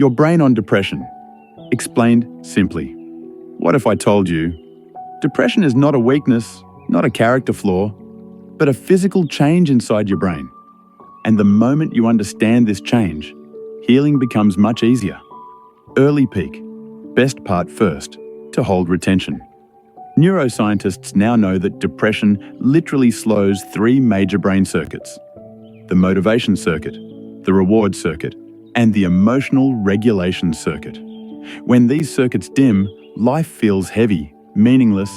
Your brain on depression. Explained simply. What if I told you, depression is not a weakness, not a character flaw, but a physical change inside your brain. And the moment you understand this change, healing becomes much easier. Early peak. Best part first, to hold retention. Neuroscientists now know that depression literally slows three major brain circuits: the motivation circuit, the reward circuit, and the emotional regulation circuit. When these circuits dim, life feels heavy, meaningless,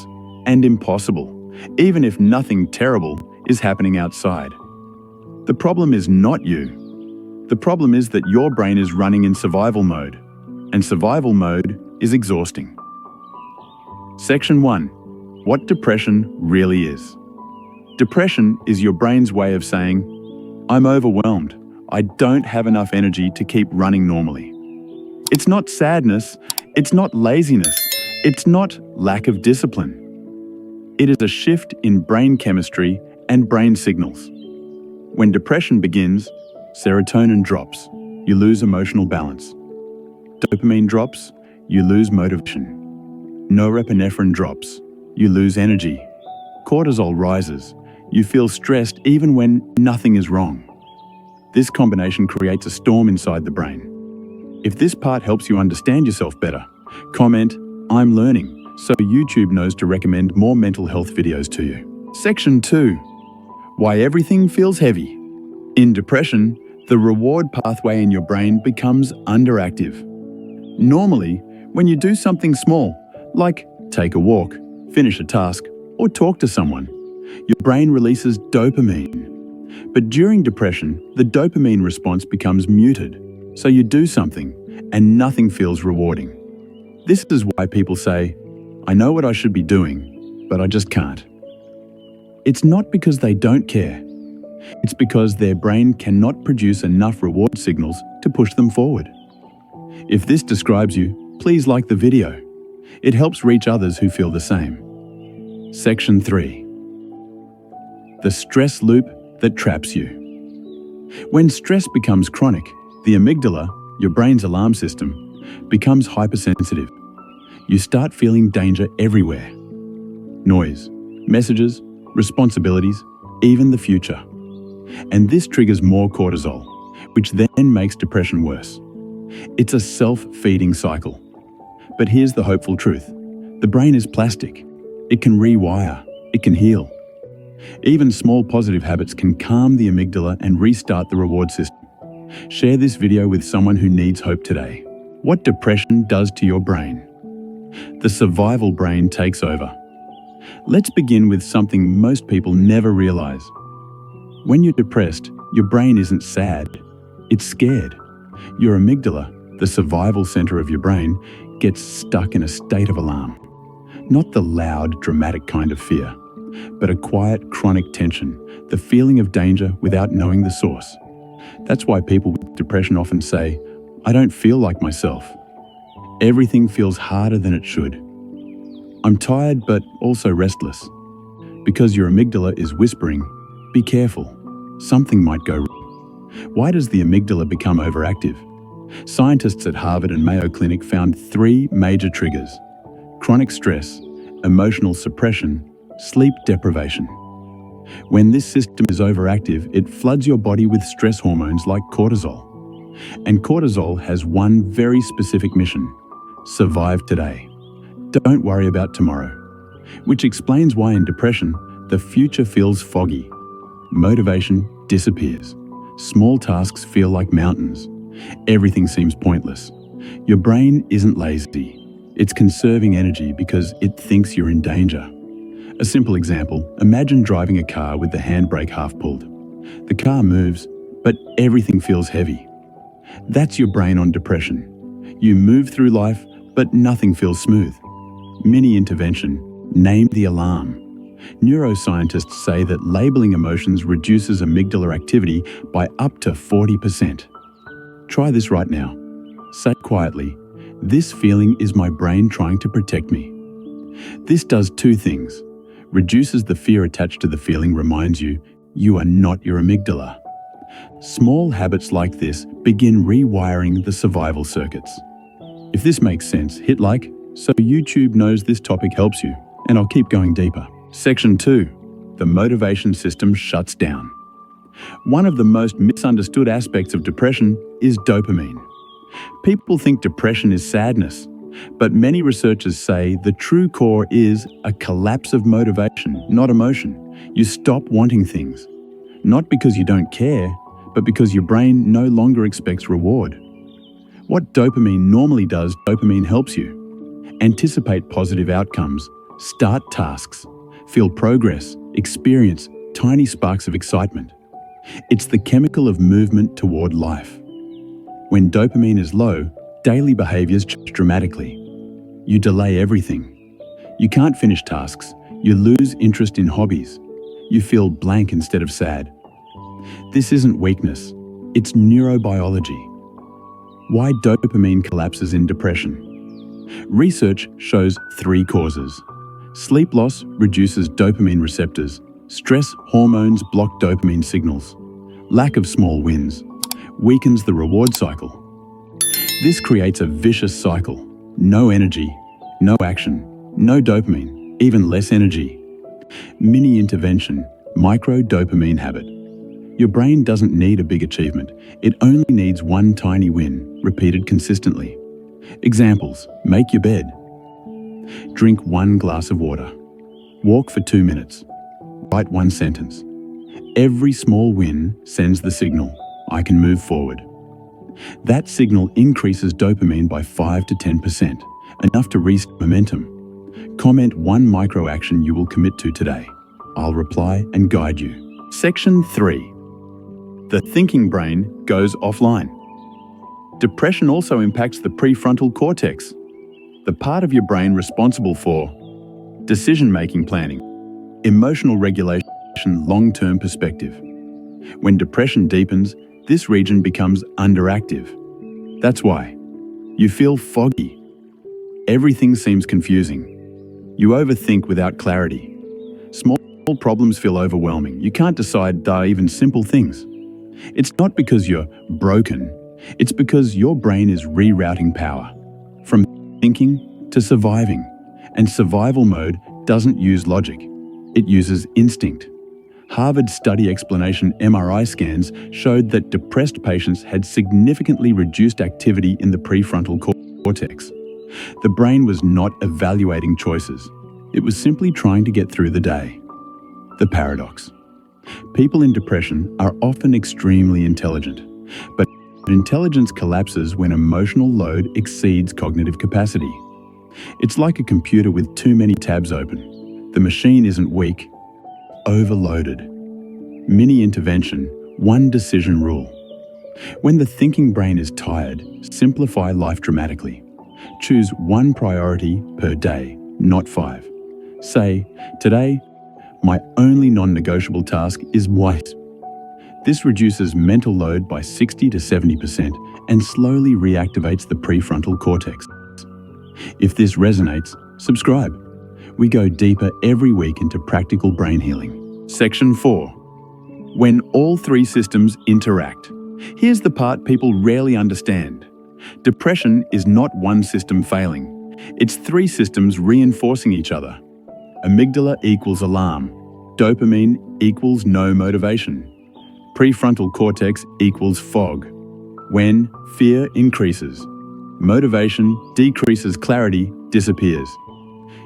and impossible, even if nothing terrible is happening outside. The problem is not you. The problem is that your brain is running in survival mode, and survival mode is exhausting. Section 1. What depression really is. Depression is your brain's way of saying, I'm overwhelmed. I don't have enough energy to keep running normally. It's not sadness. It's not laziness. It's not lack of discipline. It is a shift in brain chemistry and brain signals. When depression begins, serotonin drops. You lose emotional balance. Dopamine drops. You lose motivation. Norepinephrine drops. You lose energy. Cortisol rises. You feel stressed even when nothing is wrong. This combination creates a storm inside the brain. If this part helps you understand yourself better, comment, I'm learning, so YouTube knows to recommend more mental health videos to you. Section 2. Why everything feels heavy. In depression, the reward pathway in your brain becomes underactive. Normally, when you do something small, like take a walk, finish a task, or talk to someone, your brain releases dopamine. But during depression, the dopamine response becomes muted, so you do something, and nothing feels rewarding. This is why people say, I know what I should be doing, but I just can't. It's not because they don't care. It's because their brain cannot produce enough reward signals to push them forward. If this describes you, please like the video. It helps reach others who feel the same. Section 3. The stress loop that traps you. When stress becomes chronic, the amygdala, your brain's alarm system, becomes hypersensitive. You start feeling danger everywhere. Noise, messages, responsibilities, even the future. And this triggers more cortisol, which then makes depression worse. It's a self-feeding cycle. But here's the hopeful truth. The brain is plastic. It can rewire. It can heal. Even small positive habits can calm the amygdala and restart the reward system. Share this video with someone who needs hope today. What depression does to your brain. The survival brain takes over. Let's begin with something most people never realize. When you're depressed, your brain isn't sad. It's scared. Your amygdala, the survival center of your brain, gets stuck in a state of alarm. Not the loud, dramatic kind of fear, but a quiet, chronic tension, the feeling of danger without knowing the source. That's why people with depression often say, I don't feel like myself. Everything feels harder than it should. I'm tired but also restless. Because your amygdala is whispering, be careful, something might go wrong. Why does the amygdala become overactive? Scientists at Harvard and Mayo Clinic found 3 major triggers: chronic stress, emotional suppression, sleep deprivation. When this system is overactive, it floods your body with stress hormones like cortisol. And cortisol has one very specific mission: survive today. Don't worry about tomorrow. Which explains why in depression, the future feels foggy. Motivation disappears. Small tasks feel like mountains. Everything seems pointless. Your brain isn't lazy. It's conserving energy because it thinks you're in danger. A simple example, imagine driving a car with the handbrake half pulled. The car moves, but everything feels heavy. That's your brain on depression. You move through life, but nothing feels smooth. Mini intervention, name the alarm. Neuroscientists say that labeling emotions reduces amygdala activity by up to 40%. Try this right now. Say quietly, this feeling is my brain trying to protect me. This does 2 things. Reduces the fear attached to the feeling, reminds you, you are not your amygdala. Small habits like this begin rewiring the survival circuits. If this makes sense, hit like so YouTube knows this topic helps you, and I'll keep going deeper. Section 2. The motivation system shuts down. One of the most misunderstood aspects of depression is dopamine. People think depression is sadness, but many researchers say the true core is a collapse of motivation, not emotion. You stop wanting things, not because you don't care, but because your brain no longer expects reward. What dopamine normally does, dopamine helps you. Anticipate positive outcomes, start tasks, feel progress, experience tiny sparks of excitement. It's the chemical of movement toward life. When dopamine is low, daily behaviors change dramatically. You delay everything. You can't finish tasks. You lose interest in hobbies. You feel blank instead of sad. This isn't weakness, it's neurobiology. Why dopamine collapses in depression? Research shows 3 causes. Sleep loss reduces dopamine receptors. Stress hormones block dopamine signals. Lack of small wins weakens the reward cycle. This creates a vicious cycle. No energy, no action, no dopamine, even less energy. Mini intervention, micro dopamine habit. Your brain doesn't need a big achievement. It only needs one tiny win, repeated consistently. Examples: make your bed. Drink 1 glass of water. Walk for 2 minutes. Write 1 sentence. Every small win sends the signal, I can move forward. That signal increases dopamine by 5 to 10%, enough to restart momentum. Comment 1 micro action you will commit to today. I'll reply and guide you. Section 3. The thinking brain goes offline. Depression also impacts the prefrontal cortex, the part of your brain responsible for decision-making planning, emotional regulation, long-term perspective. When depression deepens, this region becomes underactive. That's why you feel foggy. Everything seems confusing. You overthink without clarity. Small problems feel overwhelming. You can't decide even simple things. It's not because you're broken. It's because your brain is rerouting power from thinking to surviving. And survival mode doesn't use logic. It uses instinct. Harvard study explanation MRI scans showed that depressed patients had significantly reduced activity in the prefrontal cortex. The brain was not evaluating choices. It was simply trying to get through the day. The paradox. People in depression are often extremely intelligent, but intelligence collapses when emotional load exceeds cognitive capacity. It's like a computer with too many tabs open. The machine isn't weak, overloaded. Mini intervention, 1 decision rule. When the thinking brain is tired, simplify life dramatically. Choose 1 priority per day, not 5. Say, today, my only non-negotiable task is white. This reduces mental load by 60 to 70% and slowly reactivates the prefrontal cortex. If this resonates, subscribe. We go deeper every week into practical brain healing. Section 4. When all 3 systems interact. Here's the part people rarely understand. Depression is not 1 system failing. It's 3 systems reinforcing each other. Amygdala equals alarm. Dopamine equals no motivation. Prefrontal cortex equals fog. When fear increases, motivation decreases, clarity disappears.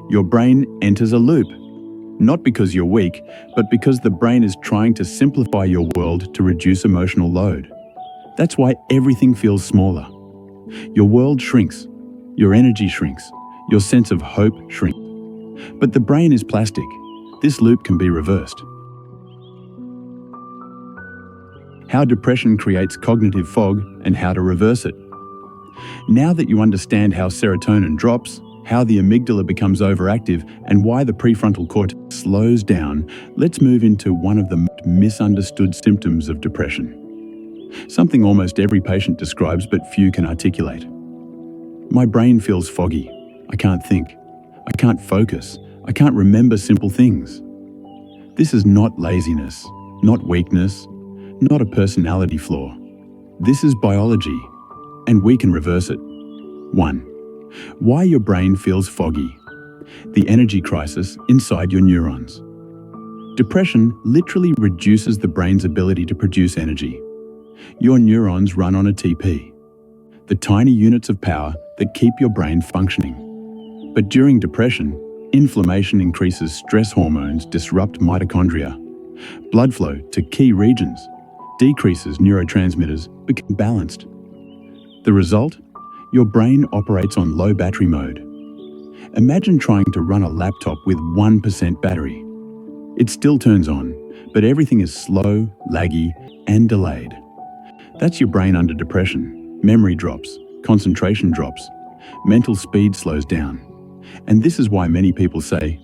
Your brain enters a loop, not because you're weak, but because the brain is trying to simplify your world to reduce emotional load. That's why everything feels smaller. Your world shrinks, your energy shrinks, your sense of hope shrinks. But the brain is plastic. This loop can be reversed. How depression creates cognitive fog and how to reverse it. Now that you understand how serotonin drops, how the amygdala becomes overactive, and why the prefrontal cortex slows down, let's move into one of the misunderstood symptoms of depression. Something almost every patient describes but few can articulate. My brain feels foggy. I can't think. I can't focus. I can't remember simple things. This is not laziness, not weakness, not a personality flaw. This is biology, and we can reverse it. 1. Why your brain feels foggy. The energy crisis inside your neurons. Depression literally reduces the brain's ability to produce energy. Your neurons run on ATP, the tiny units of power that keep your brain functioning. But during depression, inflammation increases stress hormones, disrupt mitochondria. Blood flow to key regions decreases, neurotransmitters become balanced. The result? Your brain operates on low battery mode. Imagine trying to run a laptop with 1% battery. It still turns on, but everything is slow, laggy, and delayed. That's your brain under depression. Memory drops, concentration drops, mental speed slows down. And this is why many people say,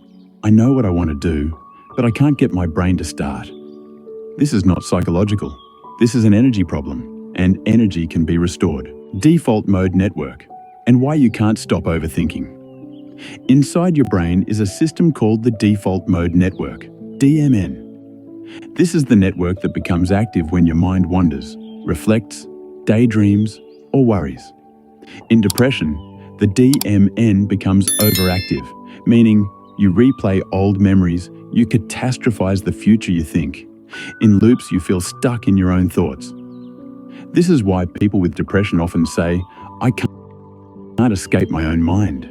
I know what I want to do, but I can't get my brain to start. This is not psychological. This is an energy problem, and energy can be restored. Default mode network, and why you can't stop overthinking. Inside your brain is a system called the default mode network, DMN. This is the network that becomes active when your mind wanders, reflects, daydreams, or worries. In depression, the DMN becomes overactive, meaning you replay old memories, you catastrophize the future you think. In loops, you feel stuck in your own thoughts. This is why people with depression often say, I can't escape my own mind.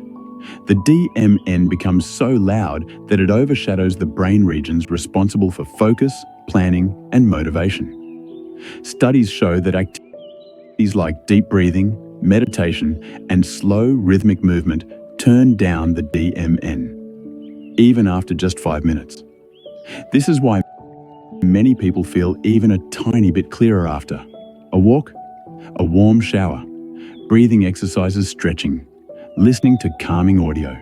The DMN becomes so loud that it overshadows the brain regions responsible for focus, planning, and motivation. Studies show that activities like deep breathing, meditation, and slow rhythmic movement turn down the DMN, even after just 5 minutes. This is why many people feel even a tiny bit clearer after a walk, a warm shower, breathing exercises, stretching, listening to calming audio.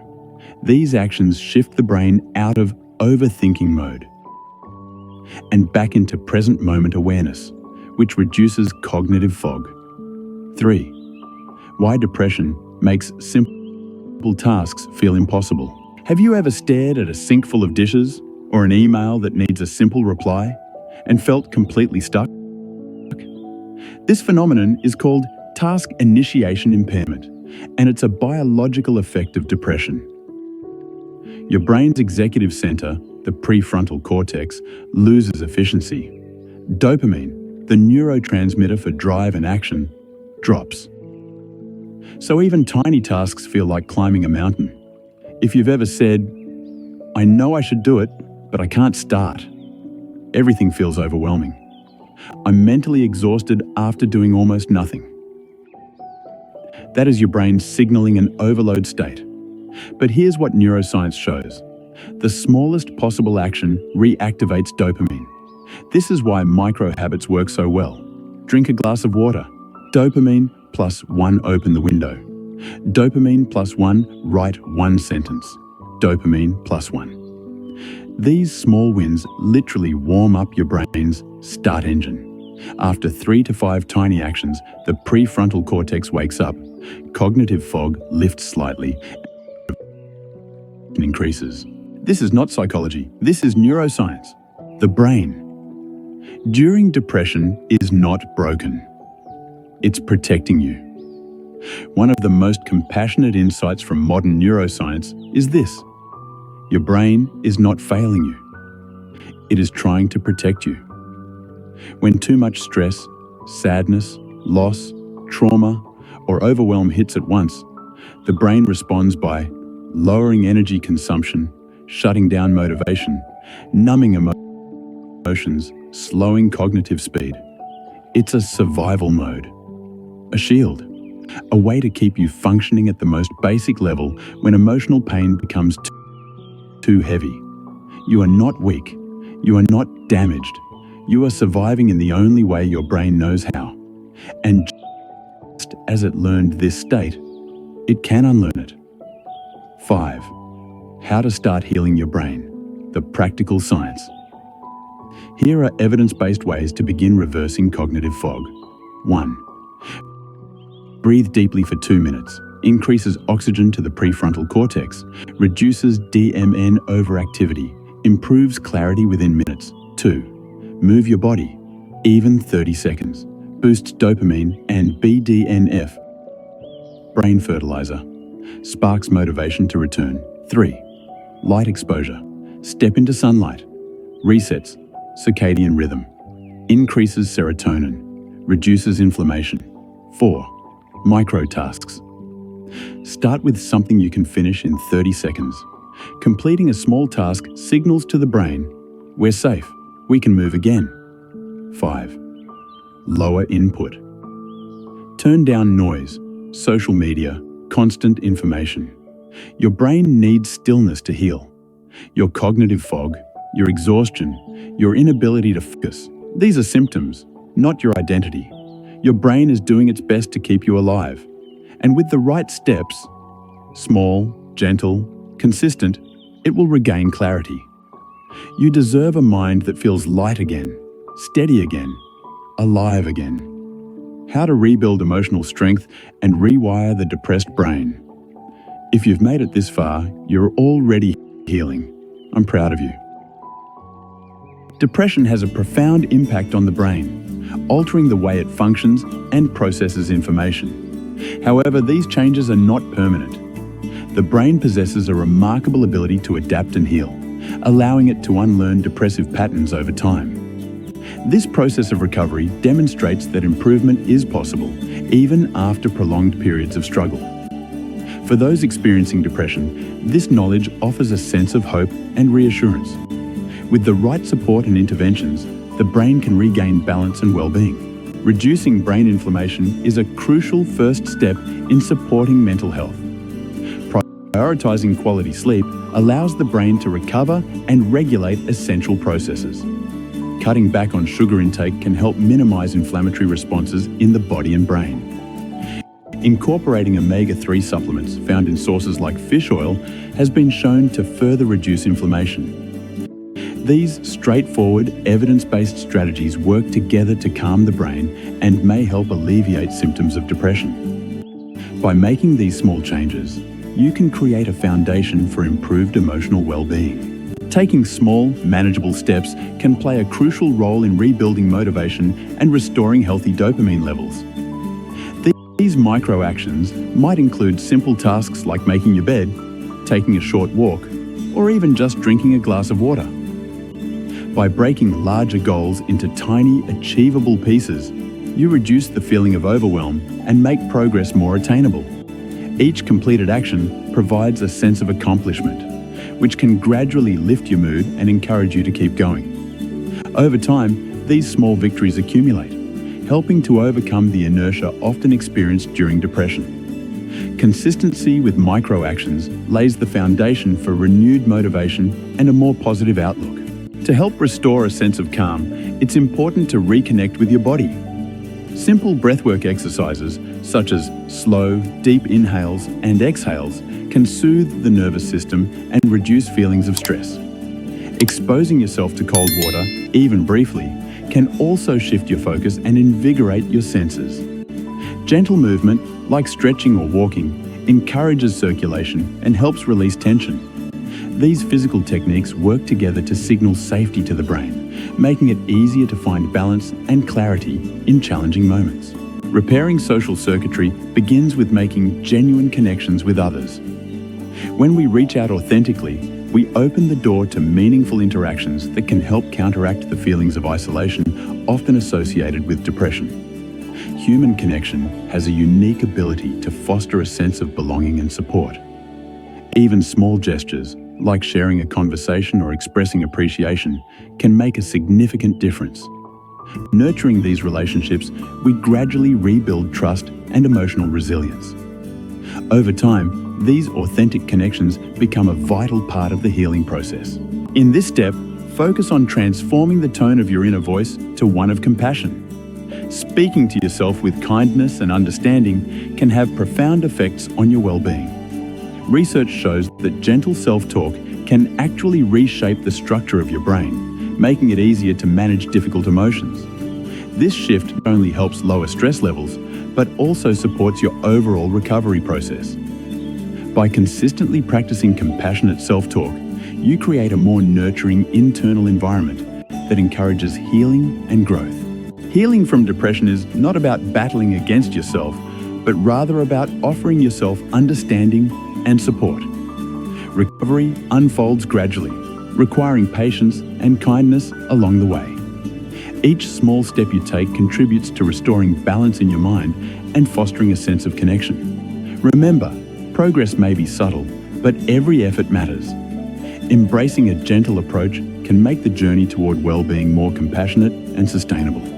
These actions shift the brain out of overthinking mode and back into present moment awareness, which reduces cognitive fog. 3. Why depression makes simple tasks feel impossible. Have you ever stared at a sink full of dishes or an email that needs a simple reply and felt completely stuck? This phenomenon is called task initiation impairment, and it's a biological effect of depression. Your brain's executive center, the prefrontal cortex, loses efficiency. Dopamine, the neurotransmitter for drive and action, drops. So even tiny tasks feel like climbing a mountain. If you've ever said, I know I should do it, but I can't start, everything feels overwhelming. I'm mentally exhausted after doing almost nothing. That is your brain signaling an overload state. But here's what neuroscience shows. The smallest possible action reactivates dopamine. This is why micro habits work so well. Drink a glass of water. Dopamine +1, open the window. Dopamine +1, write one sentence. Dopamine +1. These small wins literally warm up your brain's start engine. After 3 to 5 tiny actions, the prefrontal cortex wakes up. Cognitive fog lifts slightly and increases. This is not psychology. This is neuroscience. The brain, during depression, is not broken. It's protecting you. One of the most compassionate insights from modern neuroscience is this. Your brain is not failing you. It is trying to protect you. When too much stress, sadness, loss, trauma, or overwhelm hits at once, the brain responds by lowering energy consumption, shutting down motivation, numbing emotions, slowing cognitive speed. It's a survival mode, a shield, a way to keep you functioning at the most basic level when emotional pain becomes too heavy. You are not weak. You are not damaged. You are surviving in the only way your brain knows how. And just as it learned this state, it can unlearn it. 5. How to start healing your brain. The practical science. Here are evidence-based ways to begin reversing cognitive fog. 1. Breathe deeply for 2 minutes. Increases oxygen to the prefrontal cortex, reduces DMN overactivity, improves clarity within minutes. 2. Move your body. Even 30 seconds boosts dopamine and BDNF, brain fertilizer, sparks motivation to return. 3. Light exposure. Step into sunlight. Resets circadian rhythm. Increases serotonin. Reduces inflammation. 4. Micro tasks. Start with something you can finish in 30 seconds. Completing a small task signals to the brain, we're safe, we can move again. 5. Lower input. Turn down noise, social media, constant information. Your brain needs stillness to heal. Your cognitive fog, your exhaustion, your inability to focus, these are symptoms, not your identity. Your brain is doing its best to keep you alive. And with the right steps, small, gentle, consistent, it will regain clarity. You deserve a mind that feels light again, steady again, alive again. How to rebuild emotional strength and rewire the depressed brain. If you've made it this far, you're already healing. I'm proud of you. Depression has a profound impact on the brain, altering the way it functions and processes information. However, these changes are not permanent. The brain possesses a remarkable ability to adapt and heal, allowing it to unlearn depressive patterns over time. This process of recovery demonstrates that improvement is possible, even after prolonged periods of struggle. For those experiencing depression, this knowledge offers a sense of hope and reassurance. With the right support and interventions, the brain can regain balance and well-being. Reducing brain inflammation is a crucial first step in supporting mental health. Prioritizing quality sleep allows the brain to recover and regulate essential processes. Cutting back on sugar intake can help minimize inflammatory responses in the body and brain. Incorporating omega-3 supplements found in sources like fish oil has been shown to further reduce inflammation. These straightforward, evidence-based strategies work together to calm the brain and may help alleviate symptoms of depression. By making these small changes, you can create a foundation for improved emotional well-being. Taking small, manageable steps can play a crucial role in rebuilding motivation and restoring healthy dopamine levels. These micro-actions might include simple tasks like making your bed, taking a short walk, or even just drinking a glass of water. By breaking larger goals into tiny, achievable pieces, you reduce the feeling of overwhelm and make progress more attainable. Each completed action provides a sense of accomplishment, which can gradually lift your mood and encourage you to keep going. Over time, these small victories accumulate, helping to overcome the inertia often experienced during depression. Consistency with micro-actions lays the foundation for renewed motivation and a more positive outlook. To help restore a sense of calm, it's important to reconnect with your body. Simple breathwork exercises, such as slow, deep inhales and exhales, can soothe the nervous system and reduce feelings of stress. Exposing yourself to cold water, even briefly, can also shift your focus and invigorate your senses. Gentle movement, like stretching or walking, encourages circulation and helps release tension. These physical techniques work together to signal safety to the brain, making it easier to find balance and clarity in challenging moments. Repairing social circuitry begins with making genuine connections with others. When we reach out authentically, we open the door to meaningful interactions that can help counteract the feelings of isolation often associated with depression. Human connection has a unique ability to foster a sense of belonging and support. Even small gestures, like sharing a conversation or expressing appreciation, can make a significant difference. Nurturing these relationships, we gradually rebuild trust and emotional resilience. Over time, these authentic connections become a vital part of the healing process. In this step, focus on transforming the tone of your inner voice to one of compassion. Speaking to yourself with kindness and understanding can have profound effects on your well-being. Research shows that gentle self-talk can actually reshape the structure of your brain, making it easier to manage difficult emotions. This shift not only helps lower stress levels, but also supports your overall recovery process. By consistently practicing compassionate self-talk, you create a more nurturing internal environment that encourages healing and growth. Healing from depression is not about battling against yourself, but rather about offering yourself understanding and support. Recovery unfolds gradually, requiring patience and kindness along the way. Each small step you take contributes to restoring balance in your mind and fostering a sense of connection. Remember, progress may be subtle, but every effort matters. Embracing a gentle approach can make the journey toward well-being more compassionate and sustainable.